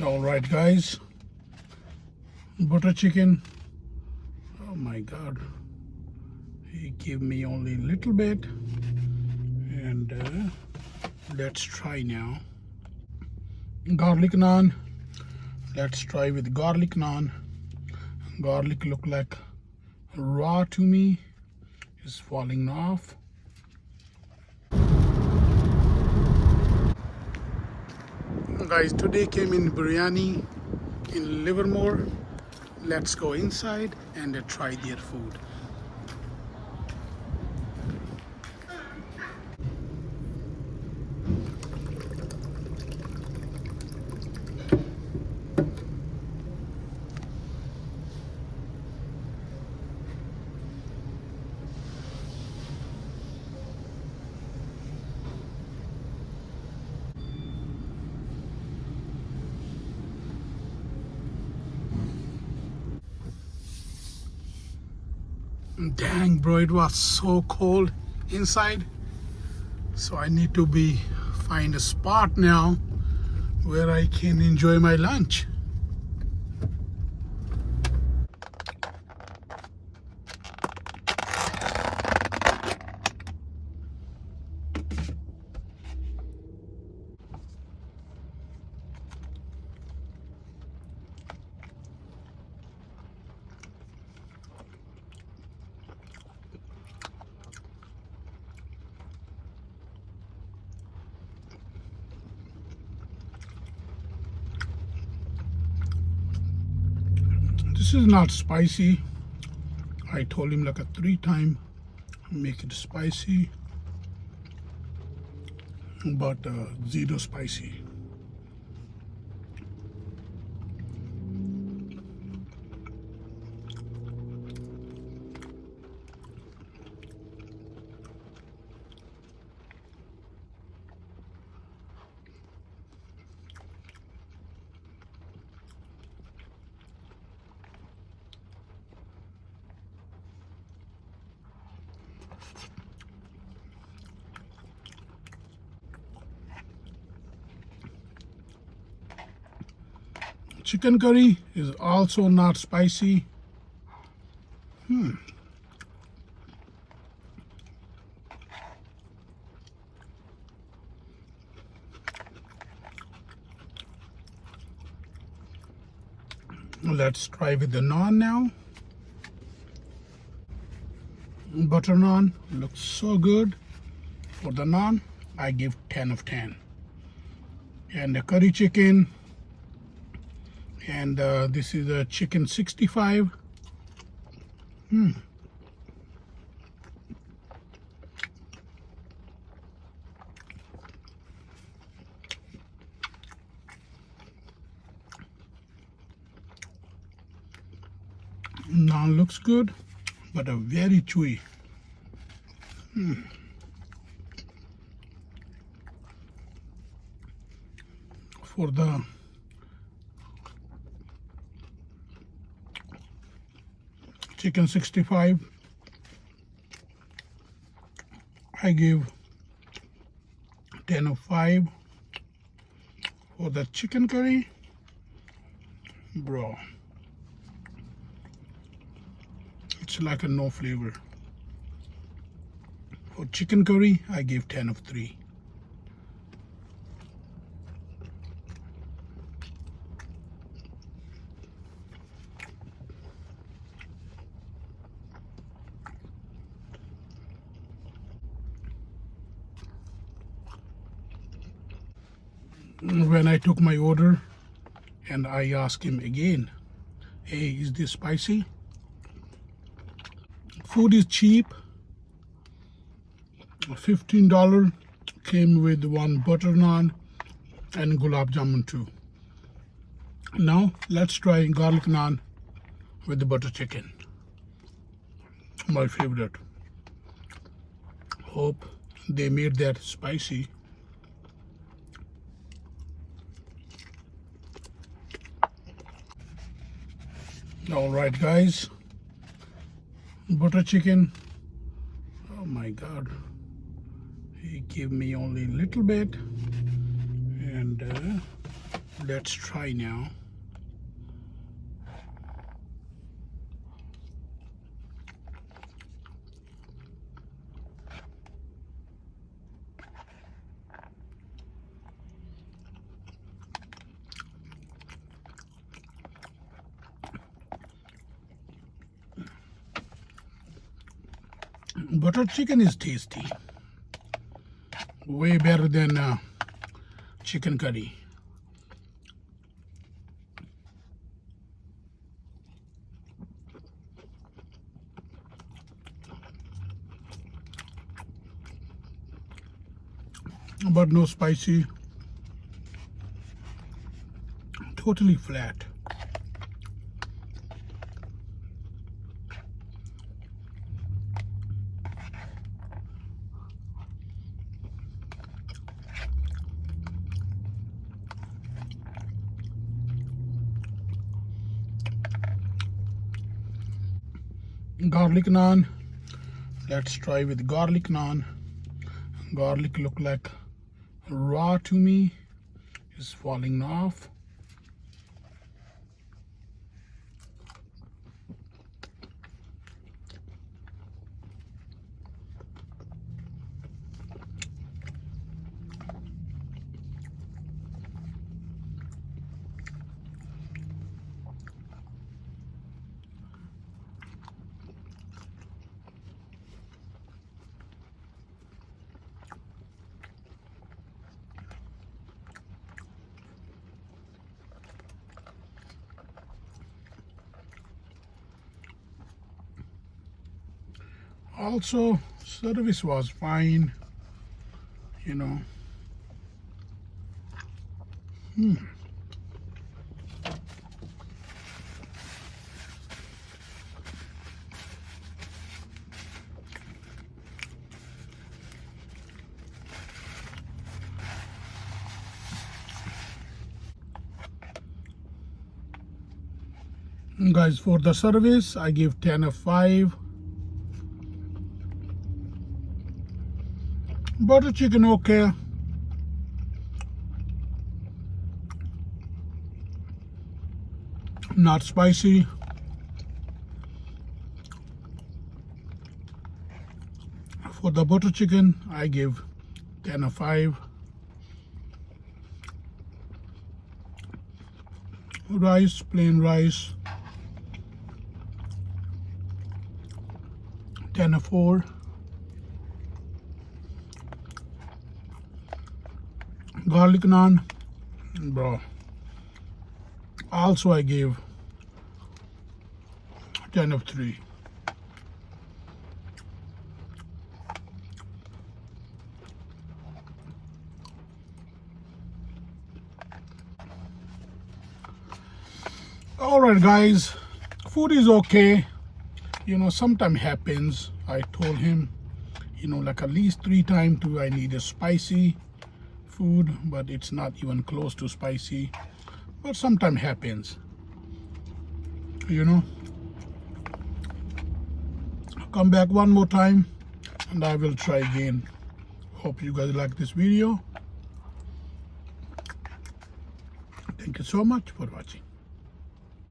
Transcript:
All right, guys, butter chicken. Oh my God, he gave me only a little bit, and let's try now. Garlic naan. Let's try with garlic naan. Garlic look like raw to me. It's falling off. Guys, today came in biryani in Livermore. Let's go inside and try their food. Dang, bro, it was so cold inside. So I need to find a spot now where I can enjoy my lunch. This is not spicy. I told him like a 3 times, make it spicy, but zero spicy. Chicken curry is also not spicy. Let's try with the naan now. Butter naan looks so good. For the naan, I give 10 of 10. And the curry chicken. And this is a chicken 65. Naan looks good, but a very chewy. For the chicken 65, I give 10 of 5. For the chicken curry, bro, it's like a no flavor. For chicken curry, I give 10 of 3. When I took my order and I asked him again, hey, is this spicy? Food is cheap. $15 came with 1 butter naan and gulab jamun too. Now let's try garlic naan with the butter chicken. My favorite. Hope they made that spicy. All right, guys, butter chicken. Oh my God, he gave me only a little bit, and Let's try now. Butter chicken is tasty. Way better than chicken curry. But no spicy. Totally flat. Garlic naan. Let's try with garlic naan. Garlic look like raw to me. It's falling off. Also, service was fine, you know. Guys, for the service, I give 10 of 5. Butter chicken okay. Not spicy. For the butter chicken, I give 10 of 5. Rice, plain rice, 10 of 4. Garlic naan, bro. Also I gave 10 of 3. Alright guys, food is okay. You know, sometimes happens. I told him, you know, like at least 3 times I need a spicy food, but it's not even close to spicy. But sometimes happens, you know. Come back one more time and I will try again. Hope you guys like this video. Thank you so much for watching.